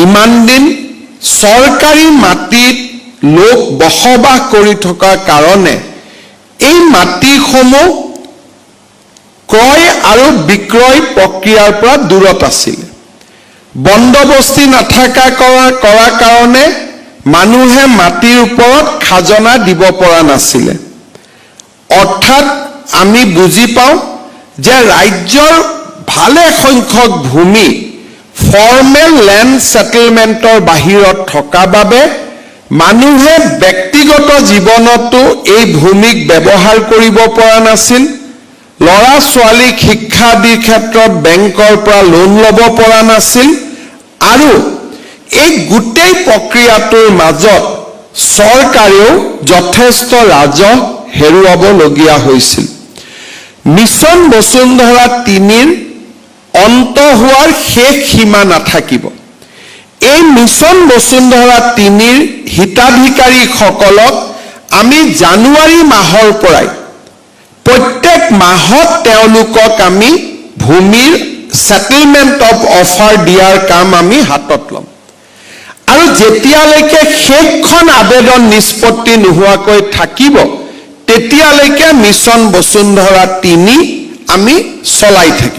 ইমান দিন চৰকাৰী মাটিত লোক বসবাস কৰি থকাৰ কাৰণে এই মাটিসমূহ ক্ৰয় আৰু বিক্ৰয় প্ৰক্ৰিয়াৰ পৰা দূৰত আছিল। বন্দবস্তি নাথাকা কৰাৰ কাৰণে মানুহে মাটিৰ ওপৰত খাজনা দিব পৰা নাছিলে। অৰ্থাৎ আমি বুজি পাওঁ যে ৰাজ্যৰ ভালে সংখ্যক ভূমি ফৰ্মেল লেণ্ড সেটেলমেণ্টৰ বাহিৰত থকা বাবে মানুহে ব্যক্তিগত জীৱনতো এই ভূমিক ব্যৱহাৰ কৰিব পৰা নাছিল। ল'ৰা ছোৱালীক শিক্ষা আদিৰ ক্ষেত্ৰত বেংকৰ পৰা লোন ল'ব পৰা নাছিল আৰু এই গোটেই প্ৰক্ৰিয়াটোৰ মাজত চৰকাৰেও যথেষ্ট ৰাজহ হেৰুৱাবলগীয়া হৈছিল। মিছন বসুন্ধৰা ৩ৰ অন্ত হোৱাৰ শেষ সীমা নাথাকিব। এই মিছন বসুন্ধৰা ৩ৰ হিতাধিকাৰীসকলক আমি জানুৱাৰী মাহৰ পৰাই প্ৰত্যেক মাহত তেওঁলোকক আমি ভূমিৰ সেটেলমেণ্ট অফ অফাৰ দিয়াৰ কাম আমি হাতত ল'ম আৰু যেতিয়ালৈকে শেষখন আবেদন নিষ্পত্তি নোহোৱাকৈ থাকিব তেতিয়ালৈকে মিছন বসুন্ধৰা ৩ আমি চলাই থাকিম।